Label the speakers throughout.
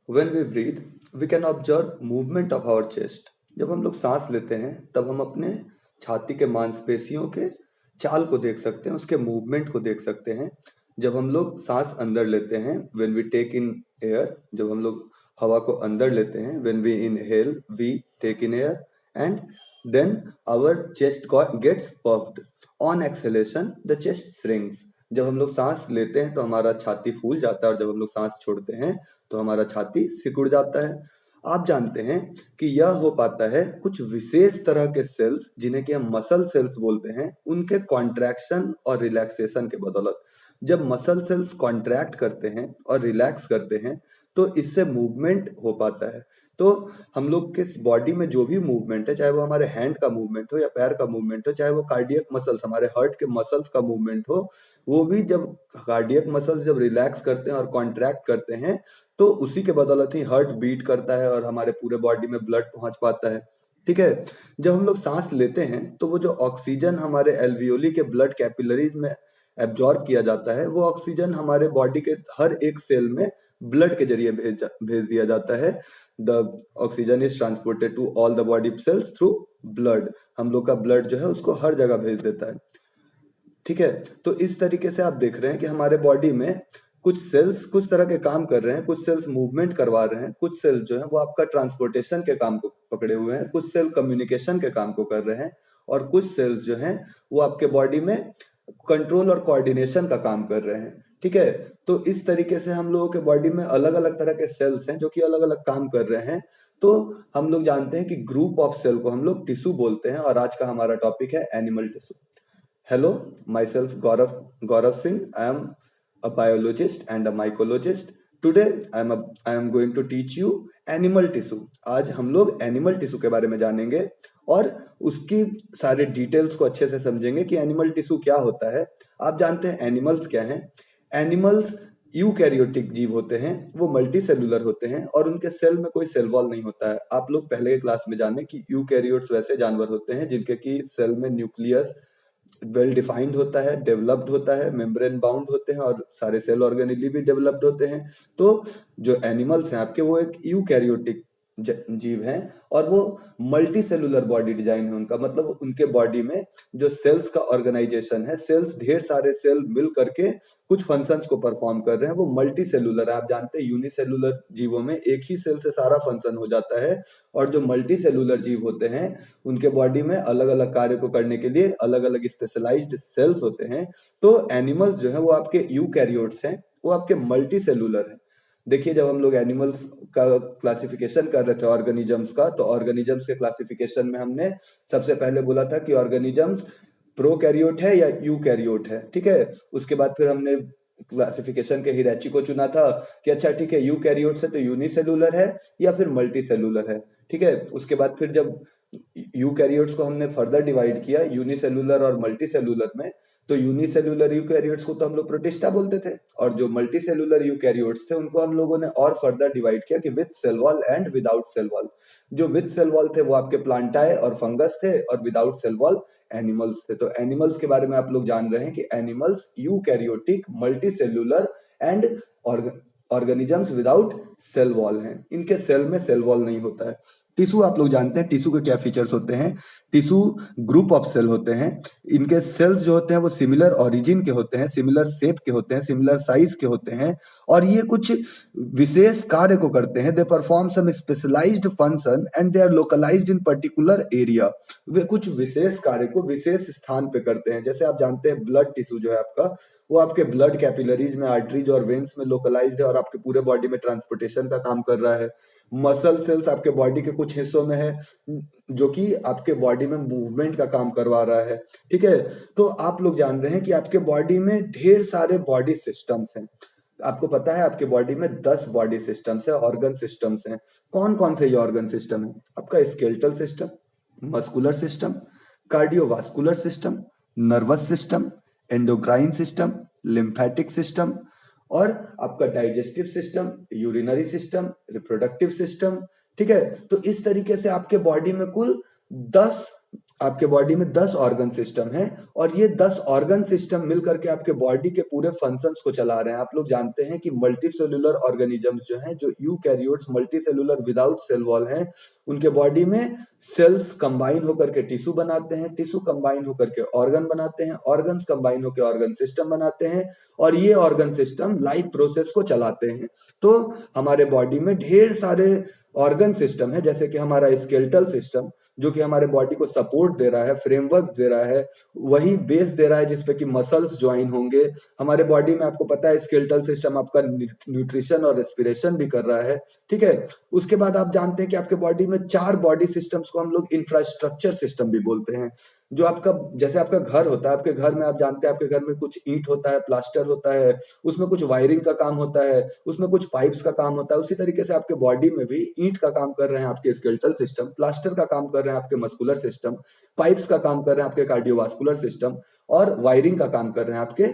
Speaker 1: When we breathe, we can observe movement of our chest. जब हम लोग सांस लेते हैं तब हम अपने छाती के मांसपेशियों के चाल को देख सकते हैं, उसके मूवमेंट को देख सकते हैं। जब हम लोग सांस अंदर लेते हैं, when we take in air, जब हम लोग हवा को अंदर लेते हैं, when we inhale, we take in air and then our chest gets puffed. On exhalation, the chest shrinks. जब हम लोग सांस लेते हैं तो हमारा छाती फूल जाता है और जब हम लोग सांस छोड़ते हैं तो हमारा छाती सिकुड़ जाता है। आप जानते हैं कि यह हो पाता है कुछ विशेष तरह के सेल्स जिन्हें कि हम मसल सेल्स बोलते हैं, उनके कॉन्ट्रैक्शन और रिलैक्सेशन के बदौलत। जब मसल सेल्स कॉन्ट्रैक्ट करते हैं और रिलैक्स करते हैं तो इससे मूवमेंट हो पाता है। तो हम लोग के बॉडी में जो भी मूवमेंट है, चाहे वो हमारे हैंड का मूवमेंट हो या पैर का मूवमेंट हो, चाहे वो कार्डियक मसल्स हमारे हार्ट के मसल्स का मूवमेंट हो, वो भी जब कार्डियक मसल्स जब रिलैक्स करते हैं और कॉन्ट्रैक्ट करते हैं तो उसी के बदौलत ही हार्ट बीट करता है और हमारे पूरे बॉडी में ब्लड पहुंच पाता है। ठीक है। जब हम लोग सांस लेते हैं तो वो जो ऑक्सीजन हमारे एल्वियोली के ब्लड कैपिलरीज में एब्जॉर्ब किया जाता है, वो ऑक्सीजन हमारे बॉडी के हर एक सेल में ब्लड के जरिए भेज दिया जाता है। The oxygen is transported to all the body cells through blood. हम लोग का ब्लड जो है उसको हर जगह भेज देता है। ठीक है। तो इस तरीके से आप देख रहे हैं कि हमारे बॉडी में कुछ सेल्स कुछ तरह के काम कर रहे हैं, कुछ सेल्स मूवमेंट करवा रहे हैं, कुछ सेल्स जो है वो आपका ट्रांसपोर्टेशन के काम को पकड़े हुए हैं, कुछ सेल कम्युनिकेशन के काम को कर रहे हैं और कुछ सेल्स जो हैं वो आपके बॉडी में कंट्रोल और कोऑर्डिनेशन का काम कर रहे हैं। ठीक है। तो इस तरीके से हम लोगों के बॉडी में अलग अलग तरह के सेल्स हैं जो कि अलग अलग काम कर रहे हैं। तो हम लोग जानते हैं कि ग्रुप ऑफ सेल को हम लोग टिश्यू बोलते हैं और आज का हमारा टॉपिक है animal tissue. Hello, myself Gaurav Singh. I am a biologist and a mycologist. Today I am going to teach you animal tissue. आज हम लोग एनिमल टिश्यू के बारे में जानेंगे और उसकी सारे डिटेल्स को अच्छे से समझेंगे कि एनिमल टिश्यू क्या होता है। आप जानते हैं एनिमल्स क्या हैं? एनिमल्स यूकैरियोटिक जीव होते हैं, वो मल्टी सेलुलर होते हैं और उनके सेल में कोई सेल वॉल नहीं होता है। आप लोग पहले के क्लास में जाने कि यूकैरियोट्स वैसे जानवर होते हैं जिनके की सेल में न्यूक्लियस वेल डिफाइंड होता है, डेवलप्ड होता है, मेम्ब्रेन बाउंड होते हैं और सारे सेल ऑर्गेनेली भी डेवलप्ड होते हैं। तो जो एनिमल्स हैं आपके, वो एक यूकैरियोटिक जीव हैं और वो मल्टी सेलुलर बॉडी डिजाइन है उनका। मतलब उनके बॉडी में जो सेल्स का ऑर्गेनाइजेशन है, सेल्स ढेर सारे सेल मिल करके कुछ फंक्शंस को परफॉर्म कर रहे हैं, वो मल्टी सेलुलर है। आप जानते हैं यूनिसेलुलर जीवों में एक ही सेल से सारा फंक्शन हो जाता है और जो मल्टी सेलुलर जीव होते हैं उनके बॉडी में अलग अलग कार्य को करने के लिए अलग अलग स्पेशलाइज्ड सेल्स होते हैं। तो एनिमल्स जो है वो आपके यूकैरियोट्स हैं, वो आपके मल्टी सेलुलर है। देखिए, जब हम लोग एनिमल्स का क्लासिफिकेशन कर रहे थे ऑर्गेनिजम्स का, तो ऑर्गेनिजम्स के क्लासिफिकेशन में हमने सबसे पहले बोला था कि ऑर्गेनिजम्स प्रोकैरियोट है या यूकैरियोट है। ठीक है। उसके बाद फिर हमने क्लासिफिकेशन के हिराची को चुना था कि अच्छा ठीक है, यूकैरियोट से तो यूनिसेलुलर है या फिर मल्टी सेलुलर है। ठीक है। उसके बाद फिर जब यूकैरियोट्स को हमने फर्दर डिवाइड किया यूनिसेलुलर और मल्टी सेलुलर में, तो यूनिसेलुलर यूकैरियोट्स को तो हम लोग प्रोटिस्टा बोलते थे और जो मल्टी सेलुलर यूकैरियोट्स थे उनको हम लोगों ने और फर्दर डिवाइड किया कि with cell wall and without cell wall. जो विद सेल वॉल थे वो आपके प्लांटाए और फंगस थे और विदाउट सेल वॉल एनिमल्स थे। तो एनिमल्स के बारे में आप लोग जान रहे हैं कि animals eukaryotic, multi cellular and organisms without cell wall हैं। इनके सेल में सेल वॉल नहीं होता है। टिश्यू आप लोग जानते हैं टिश्यू के क्या फीचर्स होते हैं। टिश्यू ग्रुप ऑफ सेल होते हैं। इनके सेल्स जो होते हैं वो सिमिलर ओरिजिन के होते हैं, सिमिलर शेप के होते हैं, सिमिलर साइज के होते हैं और ये कुछ विशेष कार्य को करते हैं। They perform some specialised function and they are localised in particular area. वे कुछ विशेष कार्य को विशेष स्थान पे करते हैं। जैसे आप जानते हैं ब्लड टिश्यू जो है आपका, वो आपके ब्लड कैपिलरीज में, आर्टरीज और वेन्स में लोकलाइज्ड है और आपके पूरे बॉडी में ट्रांसपोर्टेशन का काम कर रहा है। मसल सेल्स आपके बॉडी के कुछ हिस्सों में है जो कि आपके बॉडी में मूवमेंट का काम करवा रहा है। ठीक है। तो आप लोग जान रहे हैं कि आपके बॉडी में ढेर सारे बॉडी सिस्टम्स हैं। आपको पता है आपके बॉडी में 10 बॉडी सिस्टम्स है, ऑर्गन सिस्टम्स हैं। कौन कौन से ये ऑर्गन सिस्टम है? आपका skeletal system, muscular system, cardiovascular system, nervous system, endocrine system, lymphatic system और आपका digestive system, urinary system, reproductive system. ठीक है। तो इस तरीके से आपके बॉडी में कुल 10 आपके बॉडी में 10 ऑर्गन सिस्टम है और ये 10 ऑर्गन सिस्टम मिलकर के आपके बॉडी के पूरे फंक्शंस को चला रहे हैं। आप लोग जानते हैं कि मल्टी सेलुलर ऑर्गेनिजम्स जो हैं, जो eukaryotes multi cellular without cell wall हैं, उनके बॉडी में सेल्स कंबाइन होकर के टिश्यू बनाते हैं, टिश्यू कंबाइन होकर के ऑर्गन बनाते हैं, ऑर्गन्स कंबाइन होकर ऑर्गन सिस्टम बनाते हैं और ये ऑर्गन सिस्टम लाइफ प्रोसेस को चलाते हैं। तो हमारे बॉडी में ढेर सारे ऑर्गन सिस्टम है, जैसे कि हमारा स्केलेटल सिस्टम जो कि हमारे बॉडी को सपोर्ट दे रहा है, फ्रेमवर्क दे रहा है, वही बेस दे रहा है जिसपे कि मसल्स ज्वाइन होंगे। हमारे बॉडी में आपको पता है स्केलेटल सिस्टम आपका न्यूट्रिशन और रेस्पिरेशन भी कर रहा है, ठीक है। उसके बाद आप जानते हैं कि आपके बॉडी में 4 बॉडी सिस्टम्स को हम लोग इंफ्रास्ट्रक्चर सिस्टम भी बोलते हैं। जो आपका, जैसे आपका घर होता है, आपके घर में आप जानते हैं आपके घर में कुछ ईंट होता है, प्लास्टर होता है, उसमें कुछ वायरिंग का काम होता है, उसमें कुछ पाइप्स का काम होता है। उसी तरीके से आपके बॉडी में भी ईंट का काम कर रहे हैं आपके स्केलेटल सिस्टम, प्लास्टर का काम कर रहे हैं आपके मस्कुलर सिस्टम, पाइप्स का काम कर रहे हैं आपके कार्डियोवास्कुलर सिस्टम और वायरिंग का काम कर रहे हैं आपके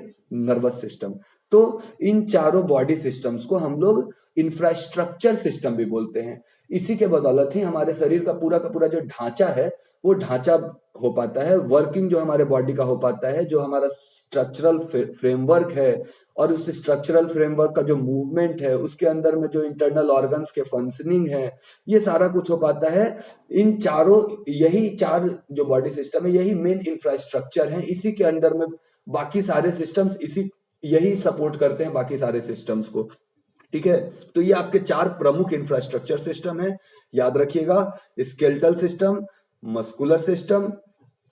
Speaker 1: नर्वस सिस्टम। तो इन चारों बॉडी सिस्टम्स को हम लोग इंफ्रास्ट्रक्चर सिस्टम भी बोलते हैं। इसी के बदौलत ही हमारे शरीर का पूरा जो ढांचा है वो ढांचा हो पाता है, वर्किंग जो हमारे बॉडी का हो पाता है, जो हमारा स्ट्रक्चरल फ्रेमवर्क है और उस स्ट्रक्चरल फ्रेमवर्क का जो मूवमेंट है, उसके अंदर में जो इंटरनल ऑर्गन्स के फंक्शनिंग है, ये सारा कुछ हो पाता है इन चारों, यही 4 जो बॉडी सिस्टम है यही मेन इंफ्रास्ट्रक्चर है। इसी के अंदर में बाकी सारे सिस्टम्स यही सपोर्ट करते हैं बाकी सारे सिस्टम्स को, ठीक है। तो ये आपके 4 प्रमुख इंफ्रास्ट्रक्चर सिस्टम है, याद रखिएगा। Skeletal system, muscular system,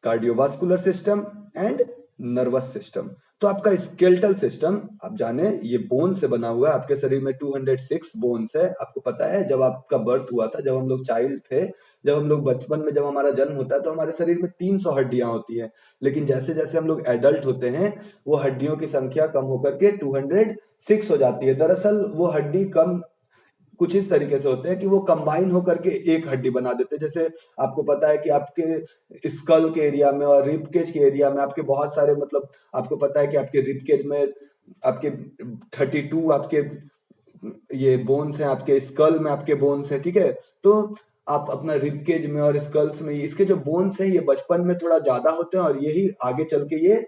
Speaker 1: cardiovascular system and nervous system. तो आपका स्केलेटल सिस्टम आप जाने ये बोन से बना हुआ है। आपके शरीर में 206 बोन्स है। आपको पता है जब आपका बर्थ हुआ था, जब हम लोग चाइल्ड थे, जब हम लोग बचपन में, जब हमारा जन्म होता है तो हमारे शरीर में 300 हड्डियां होती है। लेकिन जैसे जैसे हम लोग एडल्ट होते हैं वो हड्डियों की संख्या कम होकर के 206 हो जाती है। दरअसल वो हड्डी कम कुछ इस तरीके से होते हैं कि वो कंबाइन होकर के एक हड्डी बना देते हैं। जैसे आपको पता है कि आपके स्कल के एरिया में और रिब केज के एरिया में आपके बहुत सारे, मतलब आपको पता है कि आपके रिब केज में आपके 32 आपके ये बोन्स हैं, आपके स्कल में आपके बोन्स हैं, ठीक है। तो आप अपना रिब केज में और स्कल्स में इसके जो बोन्स हैं ये बचपन में थोड़ा ज्यादा होते हैं और यही आगे चल के ये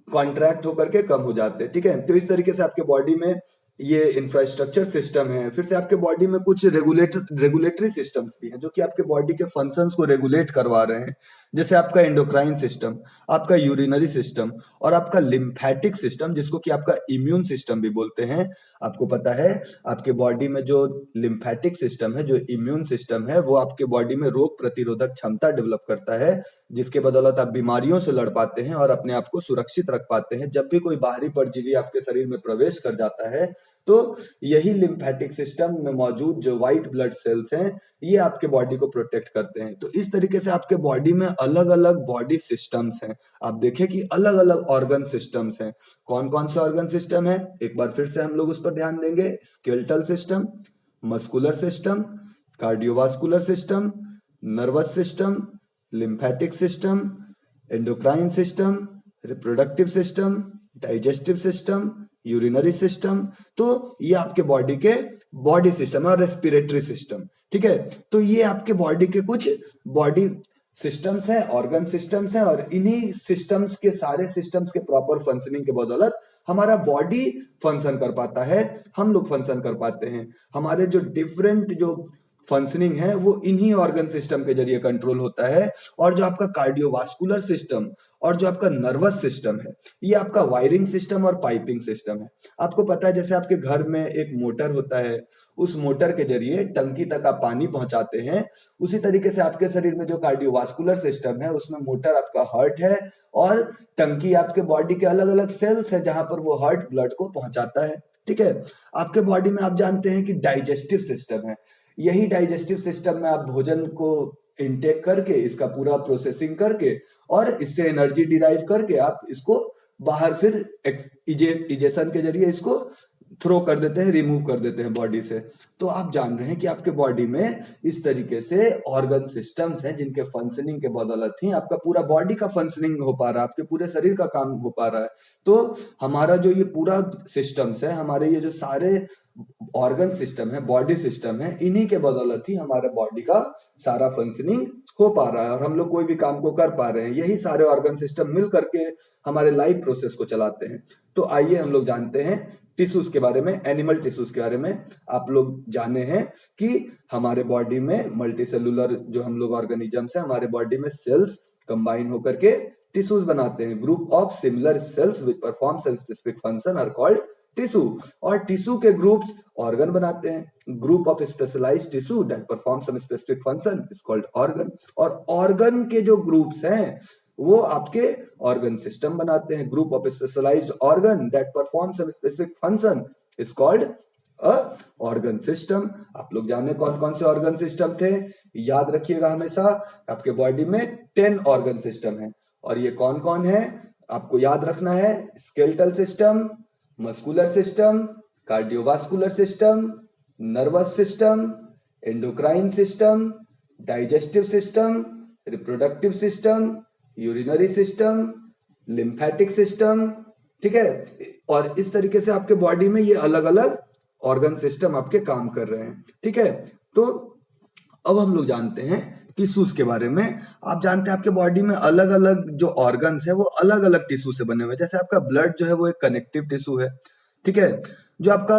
Speaker 1: कॉन्ट्रैक्ट होकर के कम हो जाते हैं, ठीक है। तो इस तरीके से आपके बॉडी में ये इंफ्रास्ट्रक्चर सिस्टम है। फिर से आपके बॉडी में कुछ रेगुलेटरी सिस्टम्स भी हैं जो कि आपके बॉडी के फंक्शंस को रेगुलेट करवा रहे हैं। जैसे आपका एंडोक्राइन सिस्टम, आपका यूरिनरी सिस्टम और आपका लिम्फेटिक सिस्टम, जिसको कि आपका इम्यून सिस्टम भी बोलते हैं। आपको पता है आपके बॉडी में जो लिम्फेटिक सिस्टम है, जो इम्यून सिस्टम है, वो आपके बॉडी में रोग प्रतिरोधक क्षमता डेवलप करता है, जिसके बदौलत आप बीमारियों से लड़ पाते हैं और अपने आप को सुरक्षित रख पाते हैं। जब भी कोई बाहरी परजीवी आपके शरीर में प्रवेश कर जाता है तो यही लिम्फेटिक सिस्टम में मौजूद जो व्हाइट ब्लड सेल्स हैं ये आपके बॉडी को प्रोटेक्ट करते हैं। तो इस तरीके से आपके बॉडी में अलग अलग बॉडी सिस्टम्स हैं। आप देखें कि अलग अलग ऑर्गन सिस्टम्स हैं। कौन कौन से ऑर्गन सिस्टम है, एक बार फिर से हम लोग उस पर ध्यान देंगे। Skeletal system, muscular system, cardiovascular system, nervous system, lymphatic system, endocrine system, reproductive system, digestive system, urinary system. तो ये आपके बॉडी के बॉडी सिस्टम है और रेस्पिरेटरी सिस्टम, ठीक है। तो ये आपके बॉडी के कुछ बॉडी सिस्टम्स हैं, ऑर्गन सिस्टम्स हैं और इन्हीं सिस्टम्स के, सारे सिस्टम्स के प्रॉपर फंक्शनिंग के बदौलत हमारा बॉडी फंक्शन कर पाता है, हम लोग फंक्शन कर पाते हैं। हमारे जो डिफरेंट जो फंक्शनिंग है वो इन्हीं ऑर्गन सिस्टम के जरिए कंट्रोल होता है। और जो आपका कार्डियोवास्कुलर सिस्टम और जो आपका नर्वस सिस्टम है ये आपका वायरिंग सिस्टम और पाइपिंग सिस्टम है। आपको पता है जैसे आपके घर में एक मोटर होता है, उस मोटर के जरिए टंकी तक आप पानी पहुंचाते हैं, उसी तरीके से आपके शरीर में जो कार्डियोवास्कुलर सिस्टम है उसमें मोटर आपका हार्ट है और टंकी आपके बॉडी के अलग अलग सेल्स है जहां पर वो हार्ट ब्लड को पहुंचाता है, ठीक है। आपके बॉडी में आप जानते हैं कि डाइजेस्टिव सिस्टम है। यही डाइजेस्टिव सिस्टम में आप भोजन को इनटेक करके, इसका पूरा प्रोसेसिंग करके और इससे एनर्जी डिराइव करके आप इसको बाहर फिर इजेशन के जरिए इसको थ्रो कर देते हैं, रिमूव कर देते हैं बॉडी से। तो आप जान रहे हैं कि आपके बॉडी में इस तरीके से ऑर्गन सिस्टम्स हैं जिनके फंक्शनिंग के बदौलत ही आपका पूरा बॉडी का फंक्शनिंग हो पा रहा है, आपके पूरे शरीर का काम हो पा रहा है। तो हमारा जो ये पूरा सिस्टम्स है, हमारे ये जो सारे ऑर्गन सिस्टम है, बॉडी सिस्टम है, इन्हीं के बदौलत ही हमारे बॉडी का सारा फंक्शनिंग हो पा रहा है और हम लोग कोई भी काम को कर पा रहे हैं। यही सारे ऑर्गन सिस्टम मिल करके हमारे लाइफ प्रोसेस को चलाते हैं। तो आइए हम लोग जानते हैं टिश्यूज के बारे में, एनिमल टिश्यूज के बारे में। आप लोग जाने हैं कि हमारे बॉडी में मल्टी सेलुलर जो हम लोग ऑर्गेनिजम्स है, हमारे बॉडी में सेल्स कंबाइन होकर के टिश्यूज बनाते हैं। Group of similar cells which perform self specific function are called tissue. और टिश्यू के ग्रुप्स ऑर्गन बनाते हैं। Group of specialised tissue that perform some specific function is called organ. और ऑर्गन के जो ग्रुप्स हैं वो आपके ऑर्गन सिस्टम बनाते हैं। Group of specialised organ that perform some specific function is called a organ system. आप लोग जाने कौन कौन से ऑर्गन सिस्टम थे, याद रखिएगा हमेशा। आपके बॉडी में 10 ऑर्गन सिस्टम है और ये कौन कौन है आपको याद रखना है। Skeletal system, muscular system, cardiovascular system, nervous system, endocrine system, digestive system, reproductive system, urinary system, lymphatic system. ठीक है, और इस तरीके से आपके बॉडी में ये अलग अलग ऑर्गन सिस्टम आपके काम कर रहे हैं। ठीक है, तो अब हम लोग जानते हैं टिश्यूज के बारे में। आप जानते हैं आपके बॉडी में अलग अलग जो ऑर्गन्स है वो अलग अलग टिश्यू से बने हुए हैं। जैसे आपका ब्लड जो है वो एक कनेक्टिव टिश्यू है। ठीक है, जो आपका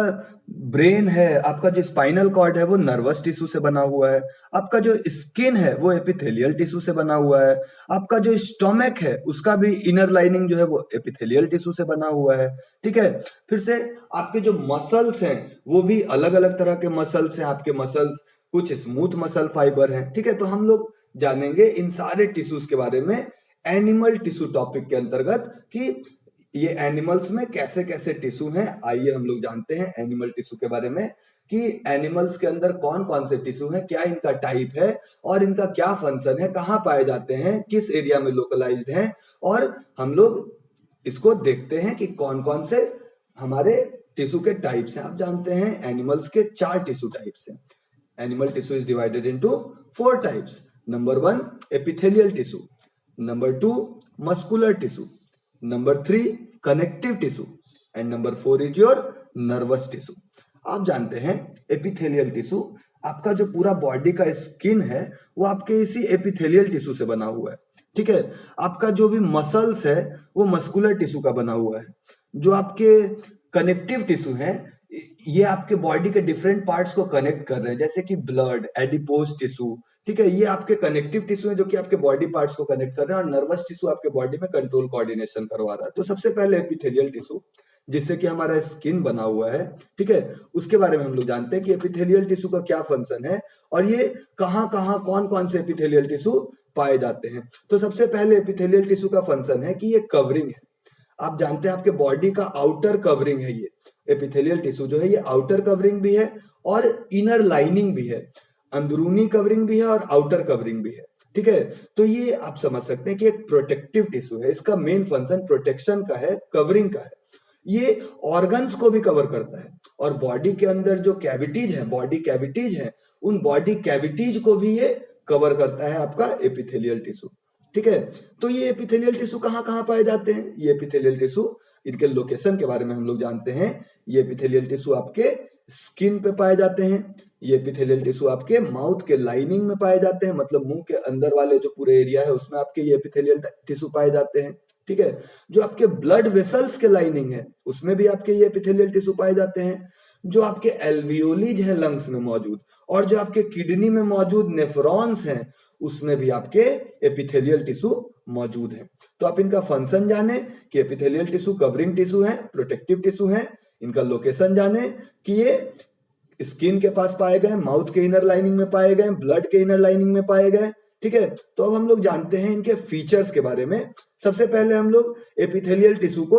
Speaker 1: ब्रेन है, आपका जो स्पाइनल कॉर्ड है वो नर्वस टिश्यू से बना हुआ है। आपका जो स्किन है वो एपिथेलियल टिश्यू से बना हुआ है। आपका जो स्टोमक है उसका भी इनर लाइनिंग जो है वो एपिथेलियल टिश्यू से बना हुआ है। ठीक है, फिर से आपके जो मसल्स हैं वो भी अलग अलग तरह के मसल्स हैं। आपके मसल्स कुछ स्मूथ मसल फाइबर हैं। ठीक है, तो हम लोग जानेंगे इन सारे टिश्यूज के बारे में एनिमल टिश्यू टॉपिक के अंतर्गत कि ये एनिमल्स में कैसे कैसे टिश्यू हैं। आइए हम लोग जानते हैं एनिमल टिश्यू के बारे में कि एनिमल्स के अंदर कौन कौन से टिश्यू हैं, क्या इनका टाइप है और इनका क्या फंक्शन है, कहाँ पाए जाते हैं, किस एरिया में लोकलाइज्ड हैं। और हम लोग इसको देखते हैं कि कौन कौन से हमारे टिश्यू के टाइप्स हैं। आप जानते हैं एनिमल्स के 4 टिश्यू टाइप्स हैं। Animal tissue is divided into 4 types. Number 1, epithelial tissue. Number 2, muscular tissue. Number 3, connective tissue. And number 4 is your nervous tissue. आप जानते हैं एपिथेलियल टिश्यू, आपका जो पूरा बॉडी का स्किन है वो आपके इसी एपिथेलियल टिश्यू से बना हुआ है। ठीक है, आपका जो भी मसल्स है वो मस्कुलर टिश्यू का बना हुआ है। जो आपके कनेक्टिव टिश्यू है ये आपके बॉडी के डिफरेंट पार्ट्स को कनेक्ट कर रहे हैं, जैसे कि ब्लड, एडिपोज टिश्यू। ठीक है, ये आपके कनेक्टिव टिश्यू है जो कि आपके बॉडी पार्ट्स को कनेक्ट कर रहे हैं। और नर्वस टिश्यू आपके बॉडी में कंट्रोल कोऑर्डिनेशन करवा रहा है। तो सबसे पहले एपिथेलियल टिश्यू जिससे कि हमारा स्किन बना हुआ है। ठीक है, उसके बारे में हम लोग जानते हैं कि एपिथेलियल टिश्यू का क्या फंक्शन है और ये कहाँ कहाँ कौन कौन से एपिथेलियल टिश्यू पाए जाते हैं। तो सबसे पहले एपिथेलियल टिश्यू का फंक्शन है कि ये कवरिंग है। आप जानते हैं आपके बॉडी का आउटर कवरिंग है ये एपिथेलियल टिश्यू जो है, ये आउटर कवरिंग भी है और इनर लाइनिंग भी है। अंदरूनी कवरिंग भी है और आउटर कवरिंग भी है। ठीक है, तो ये आप समझ सकते हैं कि एक प्रोटेक्टिव टिश्यू है। इसका मेन फंक्शन प्रोटेक्शन का है, कवरिंग का है। ये ऑर्गन्स को भी कवर करता है और बॉडी के अंदर जो कैविटीज है, बॉडी कैविटीज है, उन बॉडी कैविटीज को भी ये कवर करता है आपका एपिथेलियल टिश्यू। ठीक है, तो ये एपिथेलियल टिश्यू कहाँ कहाँ पाए जाते हैं। ये एपिथेलियल टिश्यू, इनके लोकेशन के बारे में हम लोग जानते हैं। ये एपिथेलियल टिश्यू आपके स्किन पे पाए जाते हैं। ये एपिथेलियल टिश्यू आपके माउथ के लाइनिंग में पाए जाते हैं, मतलब मुंह के अंदर वाले जो पूरे एरिया है उसमें आपके ये एपिथेलियल टिश्यू पाए जाते हैं। ठीक है, जो आपके ब्लड वेसल्स के लाइनिंग है उसमें भी आपके ये एपिथेलियल टिश्यू पाए जाते हैं। जो आपके एल्वियोलीज है लंग्स में मौजूद, और जो आपके किडनी में मौजूद नेफ्रॉन्स हैं उसमें भी आपके एपिथेलियल टिश्यू मौजूद है। तो आप इनका फंक्शन जाने कि एपिथेलियल टिश्यू कवरिंग टिश्यू है, प्रोटेक्टिव टिश्यू है। इनका लोकेशन जाने कि ये स्किन के पास पाए गए, माउथ के इनर लाइनिंग में पाए गए, ब्लड के इनर लाइनिंग में पाए गए। ठीक है, तो अब हम लोग जानते हैं इनके फीचर्स के बारे में। सबसे पहले हम लोग एपिथेलियल टिश्यू को,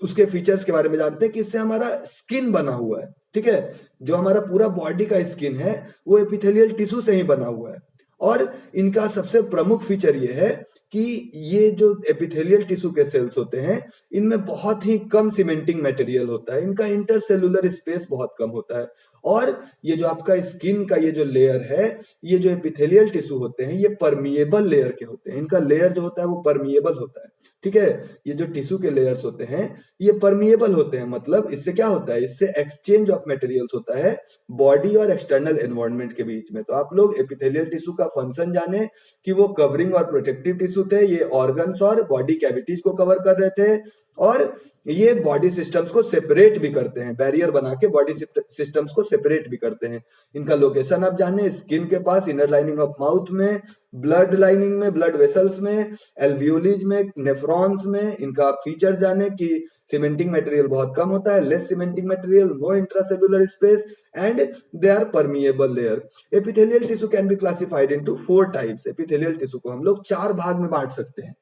Speaker 1: उसके फीचर्स के बारे में जानते हैं कि इससे हमारा स्किन बना हुआ है। ठीक है, जो हमारा पूरा बॉडी का स्किन है वो एपिथेलियल टिश्यू से ही बना हुआ है। और इनका सबसे प्रमुख फीचर ये है कि ये जो एपिथेलियल टिश्यू के सेल्स होते हैं, इनमें बहुत ही कम सीमेंटिंग मटेरियल होता है, इनका इंटरसेलुलर स्पेस बहुत कम होता है। और ये जो आपका स्किन का ये जो लेयर है, ये जो एपिथेलियल टिश्यू होते हैं, ये परमिएबल लेयर के होते हैं। इनका लेयर जो होता है वो परमिएबल होता है, ठीक है। ये जो टिश्यू के लेयर्स होते हैं ये परमिएबल होते हैं, मतलब इससे क्या होता है, इससे एक्सचेंज ऑफ मटेरियल्स होता है बॉडी और एक्सटर्नल एनवायरनमेंट के बीच में। तो आप लोग एपिथेलियल टिश्यू का फंक्शन जाने कि वो कवरिंग और प्रोटेक्टिव टिश्यू थे, ये ऑर्गन्स और बॉडी कैविटीज को कवर कर रहे थे, और ये बॉडी सिस्टम्स को सेपरेट भी करते हैं, बैरियर बना के बॉडी सिस्टम्स को सेपरेट भी करते हैं। इनका लोकेशन आप जाने, स्किन के पास, इनर लाइनिंग ऑफ माउथ में, ब्लड लाइनिंग में, ब्लड वेसल्स में, एल्वियोलीज में, नेफ्रॉन्स में। इनका आप फीचर्स जाने कि सीमेंटिंग मटेरियल बहुत कम होता है, less cementing material, no intracellular space, and they are permeable layer. Epithelial tissue can be classified into 4 types. Epithelial tissue को हम लोग 4 भाग में बांट सकते हैं।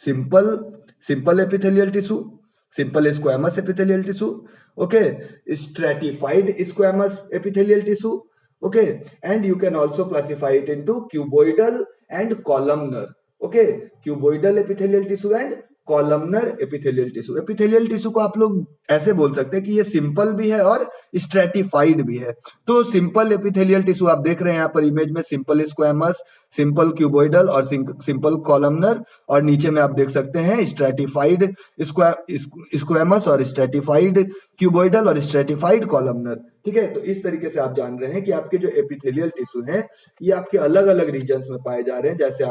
Speaker 1: Simple epithelial tissue, simple squamous epithelial tissue, okay, stratified squamous epithelial tissue, okay, and you can also classify it into cuboidal and columnar, okay, cuboidal epithelial tissue and columnar epithelial tissue. Epithelial tissue को आप लोग ऐसे बोल सकते हैं कि ये simple भी है और स्ट्रेटिफाइड भी है। तो सिंपल एपिथेलियल टिश्यू आप देख रहे हैं यहाँ पर इमेज में, सिंपल स्क्वैमस, सिंपल क्यूबोइडल और सिंपल कॉलमनर, और नीचे में आप देख सकते हैं स्ट्रेटिफाइड स्क्वैमस और स्ट्रेटिफाइड क्यूबोइडल और स्ट्रेटिफाइड कॉलमनर, ठीक है। तो इस तरीके से आप जान रहे हैं कि आपके जो एपिथेलियल टिश्यू हैं ये आपके अलग अलग रीजन्स में पाए जा रहे हैं। जैसे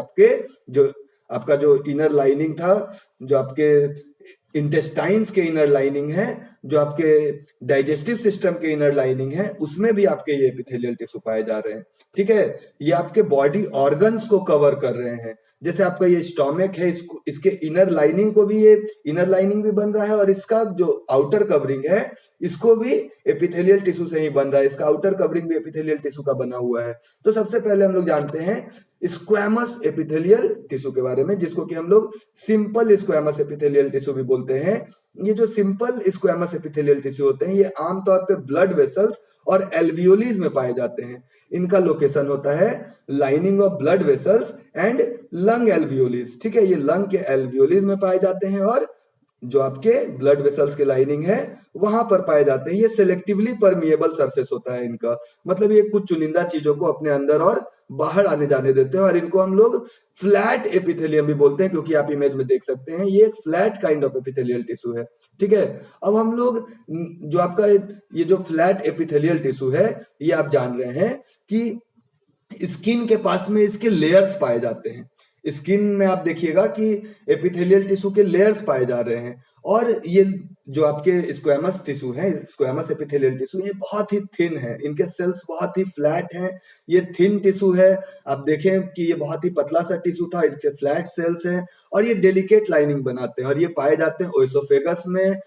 Speaker 1: आपका जो इनर लाइनिंग था, जो आपके इंटेस्टाइन्स के इनर लाइनिंग है, जो आपके डाइजेस्टिव सिस्टम के इनर लाइनिंग है, उसमें भी आपके ये एपिथेलियल टिश्यू पाए जा रहे हैं, ठीक है। ये आपके बॉडी ऑर्गन्स को कवर कर रहे हैं। जैसे आपका ये स्टोमक है, इसके इनर लाइनिंग को भी, ये इनर लाइनिंग भी बन रहा है, और इसका जो आउटर कवरिंग है इसको भी एपिथेलियल टिश्यू से ही बन रहा है। इसका आउटर कवरिंग भी एपिथेलियल टिश्यू का बना हुआ है। तो सबसे पहले हम लोग जानते हैं स्क्वैमस एपिथेलियल टिश्यू के बारे में, जिसको कि हम लोग सिंपल स्क्वैमस एपिथेलियल टिश्यू भी बोलते हैं। ये जो सिंपल स्क्वैमस एपिथेलियल टिश्यू होते हैं ये आमतौर पे ब्लड वेसल्स और एल्वियोलीज में पाए जाते हैं। इनका लोकेशन होता है lining of blood vessels and lung alveoli, ठीक है। ये लंग के एल्वियोलीज में पाए जाते हैं, और जो आपके ब्लड वेसल्स के लाइनिंग है वहां पर पाए जाते हैं। ये सिलेक्टिवली परमिएबल सरफेस होता है इनका, मतलब ये कुछ चुनिंदा चीजों को अपने अंदर और बाहर आने जाने देते हैं, और इनको हम लोग फ्लैट एपिथेलियम भी बोलते हैं, क्योंकि आप इमेज में देख सकते हैं ये एक flat kind of epithelial tissue है, ठीक है। अब हम लोग जो आपका ये जो फ्लैट एपिथेलियल टिश्यू है ये आप जान रहे हैं कि स्किन के पास में इसके लेयर्स पाए जाते हैं। स्किन में आप देखिएगा कि एपिथेलियल टिश्यू के लेयर्स पाए जा रहे हैं, और ये जो आपके स्क्वैमस टिश्यू है, स्क्वैमस एपिथेलियल टिश्यू, ये बहुत ही थिन है, इनके सेल्स बहुत ही फ्लैट हैं, ये थिन टिश्यू है। आप देखें कि ये बहुत ही पतला सा टिश्यू था, इसके फ्लैट सेल्स हैं, और ये डेलिकेट लाइनिंग बनाते हैं, और ये पाए जाते हैं ओएसोफेगस में,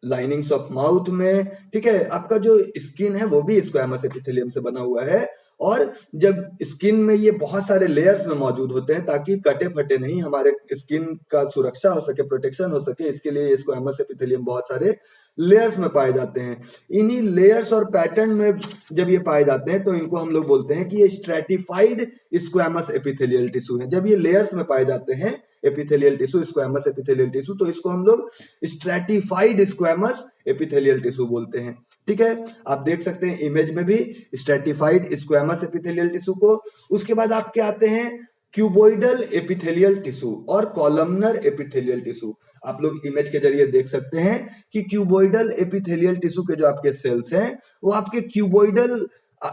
Speaker 1: लाइनिंग्स ऑफ माउथ में, ठीक है। आपका जो स्किन है वो भी स्क्वैमस एपिथेलियम से बना हुआ है, और जब स्किन में ये बहुत सारे लेयर्स में मौजूद होते हैं ताकि कटे फटे नहीं, हमारे स्किन का सुरक्षा हो सके, प्रोटेक्शन हो सके, इसके लिए स्क्वैमस एपिथेलियम बहुत सारे लेयर्स में पाए जाते हैं। इन्हीं लेयर्स और पैटर्न में जब ये पाए जाते हैं तो इनको हम लोग बोलते हैं कि ये स्ट्रेटिफाइड स्क्वैमस एपिथेलियल टिश्यू है। जब ये लेयर्स में पाए जाते हैं epithelial tissue, squamous epithelial tissue, तो इसको हम लोग स्ट्रेटिफाइड स्क्वैमस एपिथेलियल टिश्यू बोलते हैं, ठीक है। आप देख सकते हैं इमेज में भी स्ट्रेटिफाइड स्क्वैमस एपिथेलियल टिश्यू को। उसके बाद आपके आते हैं क्यूबोइडल एपिथेलियल टिश्यू और कॉलमनर एपिथेलियल टिश्यू। आप लोग इमेज के जरिए देख सकते हैं कि क्यूबोइडल एपिथेलियल टिश्यू के जो आपके सेल्स हैं वो आपके क्यूबोइडल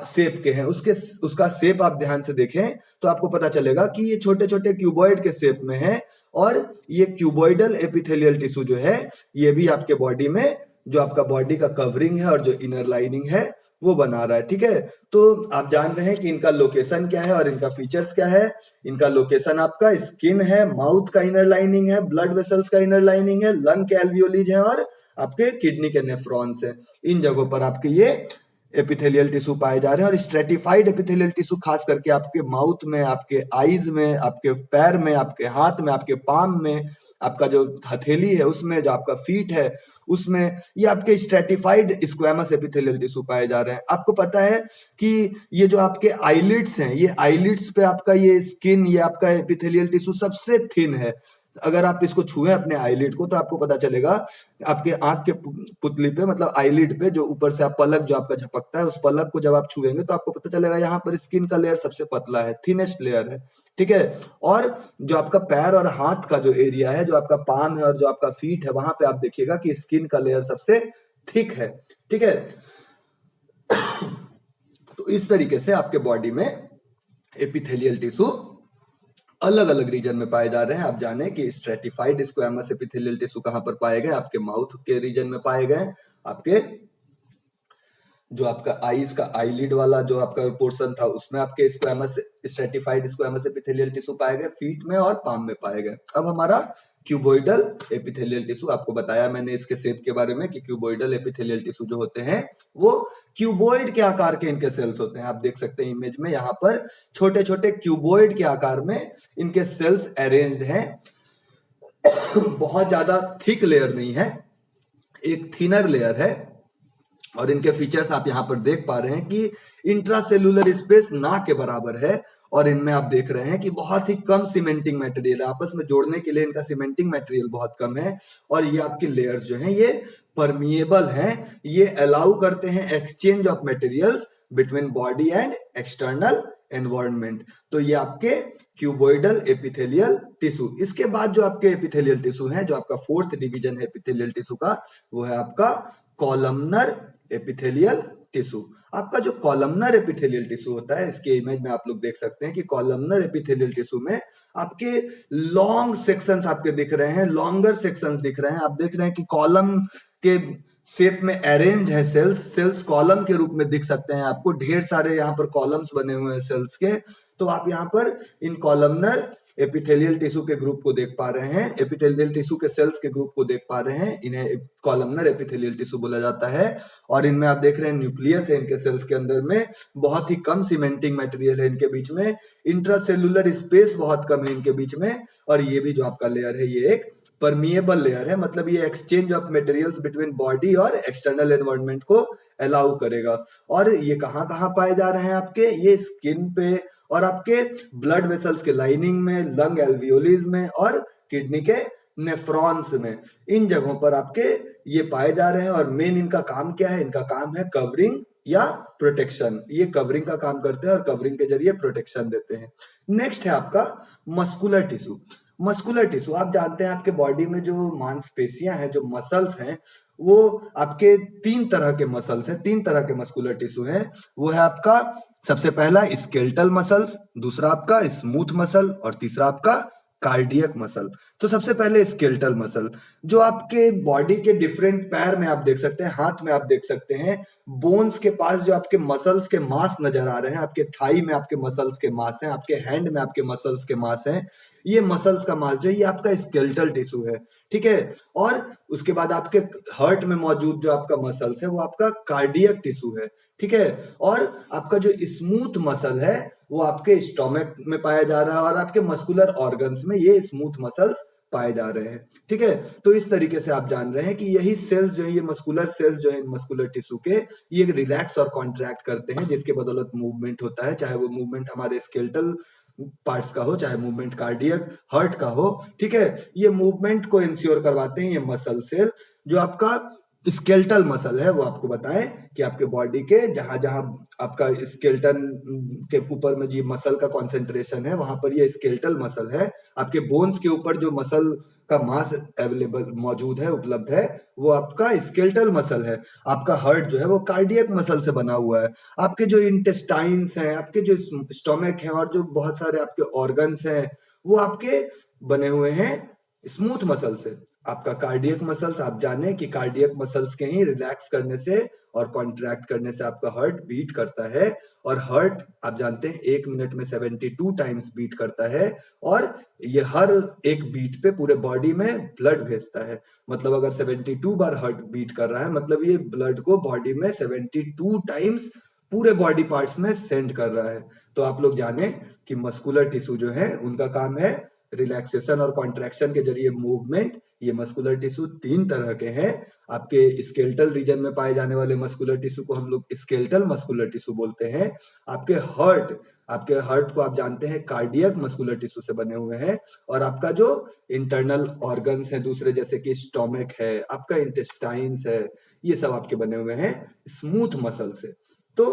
Speaker 1: शेप के हैं। उसका शेप आप ध्यान से देखें तो आपको पता चलेगा कि ये छोटे छोटे क्यूबॉइड के शेप में है, और ये क्यूबोइडल एपिथेलियल टिश्यू जो है ये भी आपके बॉडी में जो आपका बॉडी का कवरिंग है और जो इनर लाइनिंग है वो बना रहा है, ठीक है। तो आप जान रहे हैं कि इनका लोकेशन क्या है और इनका फीचर्स क्या है। इनका लोकेशन आपका स्किन है, माउथ का इनर लाइनिंग है, ब्लड वेसल्स का इनर लाइनिंग है, लंग के एल्वियोलीज है, और आपके किडनी के नेफ्रॉन्स है। इन जगहों पर आपके ये एपिथेलियल टिश्यू पाए जा रहे हैं। और स्ट्रेटिफाइड एपिथेलियल टिश्यू खास करके आपके माउथ में, आपके आईज में, आपके पैर में, आपके हाथ में, आपके पाम में, आपका जो हथेली है उसमें, जो आपका फीट है उसमें, ये आपके स्ट्रेटिफाइड स्क्वैमस एपिथेलियल टिश्यू पाए जा रहे हैं। आपको पता है कि ये जो आपके आईलिड्स हैं, ये आईलिड्स पे आपका ये स्किन, ये आपका एपिथेलियल टिश्यू सबसे थिन है। अगर आप इसको छुएं अपने आईलिड को तो आपको पता चलेगा आपके आंख के पुतली पे, मतलब आईलिड पे, जो ऊपर से आप पलक जो आपका झपकता है, उस पलक को जब आप छुएंगे तो आपको पता चलेगा यहाँ पर स्किन का लेयर सबसे पतला है, थिनेस्ट लेयर है। ठीक है। और जो आपका पैर और हाथ का जो एरिया है, जो आपका पाम है और जो आपका फीट है, वहां पे आप देखिएगा कि स्किन का लेयर सबसे थिक है। ठीक है। तो इस तरीके से आपके बॉडी में एपिथेलियल टिश्यू अलग अलग रीजन में पाए जा रहे हैं। आप जाने कि स्ट्रेटिफाइड स्क्वैमस एपिथेलियल टिश्यू कहां पर पाए गए? आपके माउथ के रीजन में पाए गए, आपके जो आपका आईज का आईलिड वाला जो आपका पोर्शन था उसमें आपके squamous, stratified squamous epithelial tissue पाए गए, फीट में और पाम में पाए गए। अब हमारा क्यूबोइडल एपिथेलियल टिश्यू, आपको बताया मैंने इसके शेप के बारे में कि क्यूबोइडल एपिथेलियल टिश्यू जो होते हैं वो क्यूबोइड के आकार के इनके सेल्स होते हैं। आप देख सकते हैं इमेज में, यहाँ पर छोटे छोटे क्यूबोइड के आकार में इनके सेल्स अरेंज्ड हैं। बहुत ज्यादा थिक लेयर नहीं है, एक थिनर लेयर है। और इनके फीचर्स आप यहाँ पर देख पा रहे हैं कि इंट्रासेलुलर स्पेस ना के बराबर है। और इनमें आप देख रहे हैं कि बहुत ही कम सीमेंटिंग मटेरियल है, आपस में जोड़ने के लिए इनका सीमेंटिंग मटेरियल बहुत कम है। और ये आपकी लेयर्स जो हैं ये परमिएबल हैं, ये अलाउ करते हैं exchange of materials between body and external environment. तो ये आपके क्यूबोइडल एपिथेलियल टिश्यू। इसके बाद जो आपके एपिथेलियल टिश्यू है, जो आपका फोर्थ डिवीजन है एपिथेलियल टिश्यू का, वो है आपका कॉलमनर एपिथेलियल टिश्यू। आपका जो कॉलमनर एपिथेलियल टिश्यू होता है, इसके इमेज में आप लोग देख सकते हैं कि कॉलमनर एपिथेलियल टिश्यू में आपके लॉन्ग सेक्शंस आपके दिख रहे हैं, लॉन्गर सेक्शंस दिख रहे हैं। आप देख रहे हैं कि कॉलम के शेप में अरेंज है सेल्स, सेल्स कॉलम के रूप में दिख सकते हैं आपको, ढेर सारे यहाँ पर कॉलम्स बने हुए हैं सेल्स के। तो आप यहाँ पर इन कॉलमनर एपिथेलियल टिश्यू के ग्रुप को देख पा रहे हैं, एपिथेलियल टिश्यू के सेल्स के ग्रुप को देख पा रहे हैं, इन्हें कॉलमनर एपिथेलियल टिश्यू बोला जाता है। और इनमें आप देख रहे हैं न्यूक्लियस है इनके सेल्स के अंदर में, बहुत ही कम सीमेंटिंग मटेरियल है इनके बीच में, इंट्रासेलुलर स्पेस बहुत कम है इनके बीच में। और ये भी जो आपका लेयर है ये एक परमिएबल लेयर है, मतलब ये exchange of materials between body और एक्सटर्नल एनवायरनमेंट को अलाउ करेगा। और ये कहाँ कहाँ पाए जा रहे हैं आपके? ये स्किन पे और आपके ब्लड वेसल्स के लाइनिंग में, लंग एल्वियोलीज में और किडनी के नेफ्रॉन्स में, इन जगहों पर आपके ये पाए जा रहे हैं। और मेन इनका काम क्या है? इनका काम है कवरिंग या प्रोटेक्शन। ये कवरिंग का काम करते हैं और कवरिंग के जरिए प्रोटेक्शन देते हैं। नेक्स्ट है आपका मस्कुलर टिश्यू। मस्कुलर टिश्यू, आप जानते हैं आपके बॉडी में जो मांसपेशियां हैं, जो मसल्स हैं, वो आपके तीन तरह के मसल्स हैं, तीन तरह के मस्कुलर टिश्यू हैं। वो है आपका सबसे पहला स्केलेटल मसल्स, दूसरा आपका स्मूथ मसल और तीसरा आपका कार्डियक मसल। तो सबसे पहले स्केलेटल मसल, जो आपके बॉडी के डिफरेंट पैर में आप देख सकते हैं, हाथ में आप देख सकते हैं, बोन्स के पास जो आपके मसल्स के मास नजर आ रहे हैं, आपके थाई में आपके मसल्स के मास हैं, आपके हैंड में आपके मसल्स के मास हैं, ये मसल्स का मास जो है ये आपका स्केलेटल टिश्यू है। ठीक है। और उसके बाद आपके हार्ट में मौजूद जो आपका मसल्स है वो आपका कार्डियक टिश्यू है। ठीक है। और आपका जो स्मूथ मसल है वो आपके स्टोमक में पाया जा रहा है और आपके मस्कुलर ऑर्गन्स में ये स्मूथ मसल्स पाए जा रहे हैं। ठीक है। तो इस तरीके से आप जान रहे हैं कि यही सेल्स जो है, ये मस्कुलर सेल्स जो है मस्कुलर टिश्यू के, ये रिलैक्स और कॉन्ट्रैक्ट करते हैं, जिसके बदौलत मूवमेंट होता है, चाहे वो मूवमेंट हमारे स्केलेटल पार्ट्स का हो, चाहे मूवमेंट कार्डियक हार्ट का हो। ठीक है। ये मूवमेंट को इंश्योर करवाते हैं ये मसल सेल। जो आपका स्केलेटल मसल है वो आपको बताएं कि आपके बॉडी के जहां जहां आपका स्केलेटन के ऊपर में जो मसल का कॉन्सेंट्रेशन है वहां पर ये स्केलेटल मसल है। आपके बोन्स के ऊपर जो मसल का मास अवेलेबल मौजूद है, उपलब्ध है, वो आपका स्केलेटल मसल है। आपका हार्ट जो है वो कार्डियक मसल से बना हुआ है। आपके जो इंटेस्टाइन्स हैं, आपके जो स्टोमक है और जो बहुत सारे आपके ऑर्गन्स हैं, वो आपके बने हुए हैं स्मूथ मसल से। आपका कार्डियक मसल्स, आप जाने कि कार्डियक मसल्स के ही रिलैक्स करने से और कॉन्ट्रैक्ट करने से आपका हार्ट बीट करता है, और हार्ट आप जानते हैं 1 मिनट में 72 टाइम्स बीट करता है, और ये हर एक बीट पे पूरे बॉडी में ब्लड भेजता है। मतलब अगर 72 बार हार्ट बीट कर रहा है, मतलब ये ब्लड को बॉडी में 72 टाइम्स पूरे बॉडी पार्ट्स में सेंड कर रहा है। तो आप लोग जाने कि मस्कुलर टिश्यू जो है उनका काम है रिलैक्सेशन और कॉन्ट्रैक्शन के जरिए मूवमेंट। ये मस्कुलर टिश्यू 3 तरह के हैं। आपके स्केलेटल रीजन में पाए जाने वाले मस्कुलर टिश्यू को हम लोग स्केलेटल मस्कुलर टिश्यू बोलते हैं। आपके हार्ट को आप जानते हैं कार्डियक मस्कुलर टिश्यू से बने हुए हैं, और आपका जो इंटरनल ऑर्गन्स है दूसरे, जैसे कि स्टोमक है, आपका इंटेस्टाइन्स है, ये सब आपके बने हुए हैं स्मूथ मसल से। तो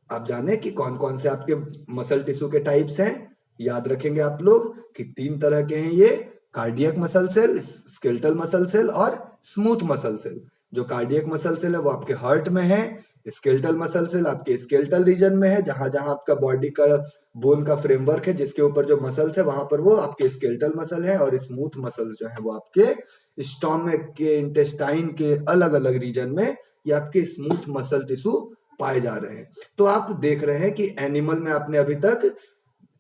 Speaker 1: आप जाने कि कौन कौन से आपके मसल टिश्यू के टाइप्स हैं। याद रखेंगे आप लोग कि 3 तरह के हैं ये, cardiac muscle cell, skeletal muscle cell और स्मूथ मसल सेल। जो कार्डियक मसल सेल है वो आपके हार्ट में है, स्केलेटल मसल सेल आपके स्केलेटल रीजन में है, जहां जहां आपका बॉडी का बोन का फ्रेमवर्क है जिसके ऊपर जो मसल्स है वहां पर वो आपके स्केलेटल मसल है, और स्मूथ मसल जो है वो आपके स्टोमक के इंटेस्टाइन के अलग अलग रीजन में ये आपके स्मूथ मसल टिश्यू पाए जा रहे हैं। तो आप देख रहे हैं कि एनिमल में आपने अभी तक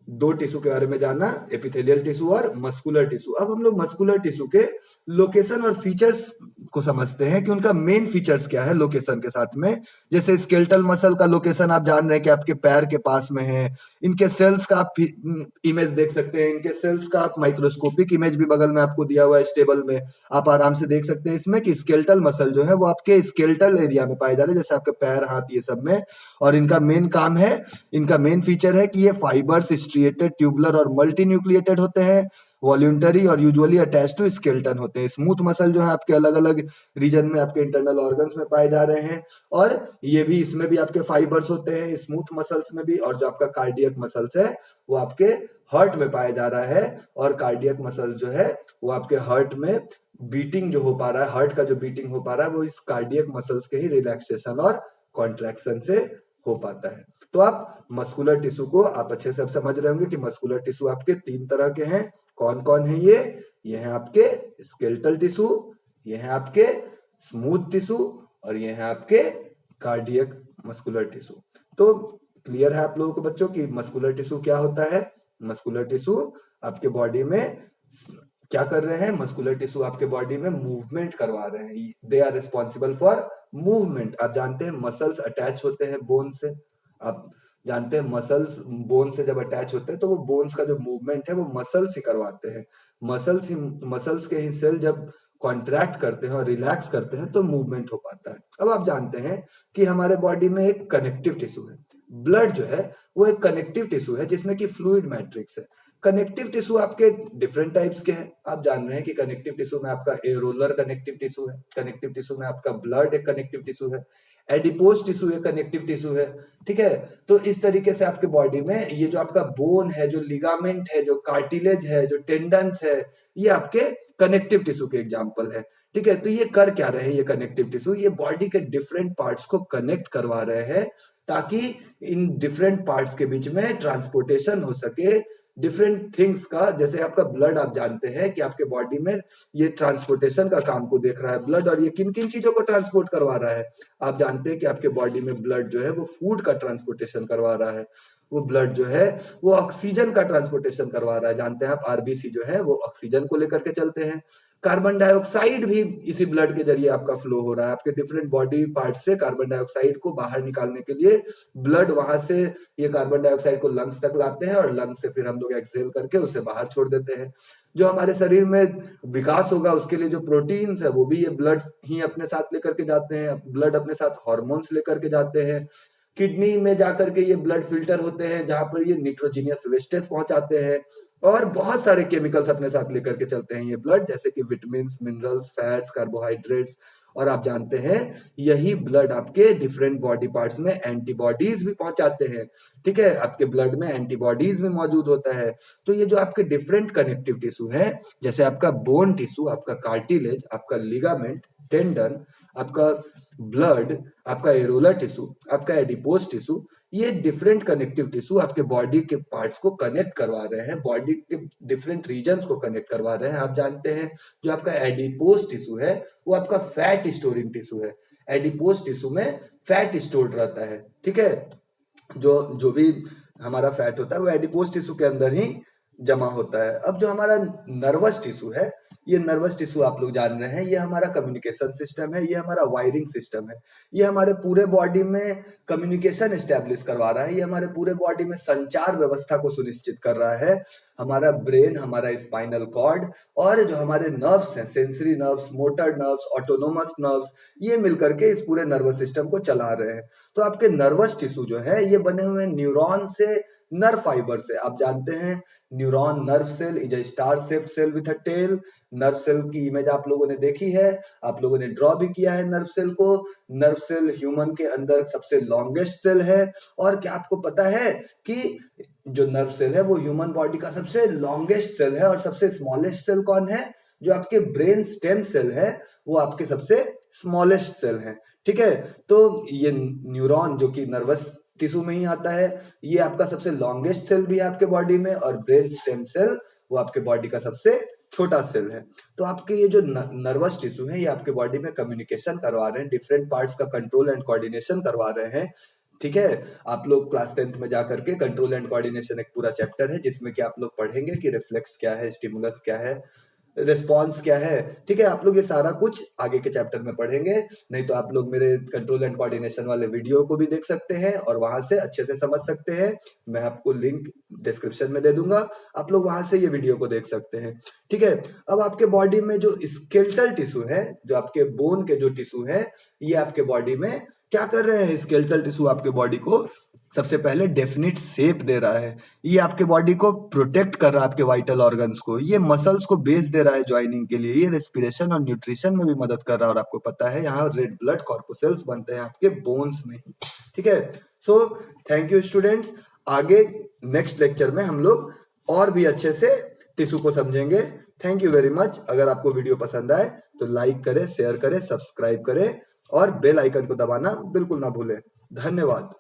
Speaker 1: 2 टिश्यू के बारे में जाना, एपिथेलियल टिश्यू और मस्कुलर टिश्यू। अब हम लोग मस्कुलर टिश्यू के लोकेशन और फीचर्स को समझते हैं कि उनका मेन फीचर्स क्या है लोकेशन के साथ में। जैसे स्केलेटल मसल का लोकेशन आप जान रहे हैं कि आपके पैर के पास में है। इनके सेल्स का आप इमेज देख सकते हैं, इनके सेल्स का आप माइक्रोस्कोपिक इमेज भी बगल में आपको दिया हुआ है इस टेबल में। आप आराम से देख सकते हैं इसमें कि स्केलेटल मसल जो है वो आपके स्केलेटल एरिया में पाए जा रहे हैं, जैसे आपके पैर, हाथ, ये सब में। और इनका मेन काम है, इनका मेन फीचर है कि ये फाइबर्स स्ट्रिएटेड, ट्यूबुलर और मल्टी न्यूक्लिएटेड होते हैं, वॉल्यूंटरी और यूजुअली अटैच टू स्केलेटन होते हैं। स्मूथ मसल जो है आपके अलग अलग रीजन में आपके इंटरनल ऑर्गन्स में पाए जा रहे हैं, और ये भी इसमें भी आपके फाइबर्स होते हैं स्मूथ मसल्स में भी। और जो आपका कार्डियक मसल्स है वो आपके हार्ट में पाया जा रहा है, और कार्डियक मसल जो है वो आपके हार्ट में बीटिंग जो हो पा रहा है, हार्ट का जो बीटिंग हो पा रहा है वो इस कार्डियक मसल्स के ही रिलैक्सेशन और कॉन्ट्रैक्शन से हो पाता है। तो आप मस्कुलर टिश्यू को आप अच्छे से अब समझ रहे होंगे कि मस्कुलर टिश्यू आपके 3 तरह के हैं। कौन कौन है ये हैं आपके स्केलेटल टिश्यू, ये हैं आपके स्मूथ टिश्यू, और ये हैं आपके कार्डियक मस्कुलर टिश्यू। तो क्लियर है आप लोगों को बच्चों कि मस्कुलर टिश्यू क्या होता है। मस्कुलर टिश्यू आपके बॉडी में क्या कर रहे हैं, मस्कुलर टिश्यू आपके बॉडी में मूवमेंट करवा रहे हैं। They are responsible for movement. आप जानते हैं मसल्स अटैच होते हैं बोन से, आप जानते हैं मसल्स बोन से जब अटैच होते हैं तो वो बोन्स का जो मूवमेंट है वो मसल्स ही करवाते हैं। मसल्स के ही सेल जब कॉन्ट्रैक्ट करते हैं और रिलैक्स करते हैं तो मूवमेंट हो पाता है। अब आप जानते हैं कि हमारे बॉडी में एक कनेक्टिव टिश्यू है। ब्लड जो है वो एक कनेक्टिव टिश्यू है जिसमें कि फ्लूइड मैट्रिक्स है। कनेक्टिव टिश्यू आपके डिफरेंट टाइप्स के हैं। आप जान रहे हैं कि कनेक्टिव टिश्यू में आपका एरोलर कनेक्टिव टिश्यू है, कनेक्टिव टिश्यू में आपका ब्लड एक कनेक्टिव टिश्यू है, एडिपोज टिश्यू एक कनेक्टिव टिश्यू है। ठीक है, तो इस तरीके से आपके बॉडी में ये जो आपका बोन है, जो लिगामेंट है, जो कार्टिलेज है, जो टेंडन्स है, ये आपके कनेक्टिव टिश्यू के एग्जाम्पल है। ठीक है, तो ये कर क्या रहे हैं ये कनेक्टिव टिश्यू, ये बॉडी के डिफरेंट पार्ट्स को कनेक्ट करवा रहे हैं ताकि इन डिफरेंट पार्ट्स के बीच में ट्रांसपोर्टेशन हो सके डिफरेंट थिंग्स का। जैसे आपका ब्लड, आप जानते हैं कि आपके बॉडी में ये ट्रांसपोर्टेशन का काम को देख रहा है ब्लड, और ये किन किन चीजों को ट्रांसपोर्ट करवा रहा है। आप जानते हैं कि आपके बॉडी में ब्लड जो है वो फूड का ट्रांसपोर्टेशन करवा रहा है, वो ब्लड जो है वो ऑक्सीजन का ट्रांसपोर्टेशन करवा रहा है। जानते हैं आप आरबीसी जो है वो ऑक्सीजन को लेकर के चलते हैं। कार्बन डाइऑक्साइड भी इसी ब्लड के जरिए आपका फ्लो हो रहा है। आपके डिफरेंट बॉडी पार्ट से कार्बन डाइऑक्साइड को बाहर निकालने के लिए ब्लड वहां से ये कार्बन डाइऑक्साइड को लंग्स तक लाते हैं, और लंग्स से फिर हम लोग एक्सहेल करके उसे बाहर छोड़ देते हैं। जो हमारे शरीर में विकास होगा उसके लिए जो प्रोटीन्स है वो भी ये ब्लड ही अपने साथ लेकर के जाते हैं। ब्लड अपने साथ हॉर्मोन्स लेकर के जाते हैं। किडनी में जाकर के ये ब्लड फिल्टर होते हैं जहां पर ये निट्रोजीनियस वेस्टेज पहुंचाते हैं, और बहुत सारे केमिकल्स अपने साथ लेकर के चलते हैं ये ब्लड, जैसे कि विटामिन, मिनरल्स, फैट्स, कार्बोहाइड्रेट्स। और आप जानते हैं यही ब्लड आपके डिफरेंट बॉडी पार्ट्स में एंटीबॉडीज भी पहुंचाते हैं। ठीक है, आपके ब्लड में एंटीबॉडीज भी मौजूद होता है। तो ये जो आपके डिफरेंट कनेक्टिव टिश्यू है, जैसे आपका बोन टिश्यू, आपका कार्टिलेज, आपका लिगामेंट, टेंडन, आपका ब्लड, आपका एरोलर टिश्यू, आपका एडिपोज टिश्यू, ये डिफरेंट कनेक्टिव टिश्यू आपके बॉडी के पार्ट्स को कनेक्ट करवा रहे हैं, बॉडी के डिफरेंट रीजन्स को कनेक्ट करवा रहे हैं। आप जानते हैं जो आपका एडिपोज टिश्यू है वो आपका फैट स्टोरिंग टिश्यू है। एडिपोज टिश्यू में फैट स्टोर्ड रहता है, ठीक है। जो जो भी हमारा फैट होता है वो एडिपोज टिश्यू के अंदर ही जमा होता है। अब जो हमारा नर्वस टिश्यू है, ये नर्वस टिश्यू आप लोग जान रहे हैं, ये हमारा कम्युनिकेशन सिस्टम है, ये हमारा वायरिंग सिस्टम है, ये हमारे पूरे बॉडी में कम्युनिकेशन एस्टेब्लिश करवा रहा है, ये हमारे पूरे बॉडी में संचार व्यवस्था को सुनिश्चित कर रहा है। हमारा ब्रेन, हमारा स्पाइनल कॉर्ड और जो हमारे नर्व्स हैं, sensory nerves, motor nerves, autonomous nerves, ये मिलकर के इस पूरे नर्वस सिस्टम को चला रहे हैं। तो आपके नर्वस टिश्यू जो है ये बने हुए न्यूरॉन से, नर्व फाइबर से। आप जानते हैं neuron nerve cell is a star shaped cell with a tail. Nerve cell की इमेज आप लोगों ने देखी है, आप लोगों ने ड्रॉ भी किया है नर्व सेल को। नर्व सेल ह्यूमन के अंदर सबसे लॉन्गेस्ट सेल है। और क्या आपको पता है कि जो नर्व सेल है वो ह्यूमन बॉडी का सबसे लॉन्गेस्ट सेल है। और सबसे स्मॉलेस्ट सेल कौन है? जो आपके ब्रेन स्टेम सेल है वो आपके सबसे स्मॉलेस्ट सेल है, ठीक है। तो ये न्यूरॉन जो कि नर्वस टिश्यू में ही आता है, ये आपका सबसे लॉन्गेस्ट सेल भी है आपके बॉडी में। और ब्रेन स्टेम सेल वो आपके बॉडी का सबसे छोटा सेल है। तो आपके ये जो नर्वस टिश्यू है ये आपके बॉडी में कम्युनिकेशन करवा रहे हैं, डिफरेंट पार्ट्स का कंट्रोल एंड कोऑर्डिनेशन करवा रहे हैं, ठीक है। आप लोग क्लास 10th में जाकर के कंट्रोल एंड कोऑर्डिनेशन एक पूरा चैप्टर है जिसमें कि आप लोग पढ़ेंगे कि रिफ्लेक्स क्या है, स्टिमुलस क्या है, रिस्पॉन्स क्या है, ठीक है। आप लोग ये सारा कुछ आगे के चैप्टर में पढ़ेंगे। नहीं तो आप लोग मेरे कंट्रोल एंड कोऑर्डिनेशन वाले वीडियो को भी देख सकते हैं और वहां से अच्छे से समझ सकते हैं। मैं आपको लिंक डिस्क्रिप्शन में दे दूंगा, आप लोग वहां से ये वीडियो को देख सकते हैं, ठीक है। अब आपके बॉडी में जो स्केलेटल टिश्यू है, जो आपके बोन के जो टिश्यू है, ये आपके बॉडी में क्या कर रहे हैं? स्केलेटल टिश्यू आपके बॉडी को सबसे पहले डेफिनिट शेप दे रहा है, ये आपके बॉडी को प्रोटेक्ट कर रहा है, आपके वाइटल ऑर्गन्स को, ये मसल्स को बेस दे रहा है ज्वाइनिंग के लिए, ये रेस्पिरेशन और न्यूट्रिशन में भी मदद कर रहा है। और आपको पता है यहाँ रेड ब्लड कॉर्पुसेल्स बनते हैं आपके बोन्स में ही, ठीक है। So thank you students. आगे नेक्स्ट लेक्चर में हम लोग और भी अच्छे से टिश्यू को समझेंगे। Thank you very much. अगर आपको वीडियो पसंद आए तो लाइक करें, शेयर करें, सब्सक्राइब करें और बेल आइकन को दबाना बिल्कुल ना भूलें। धन्यवाद।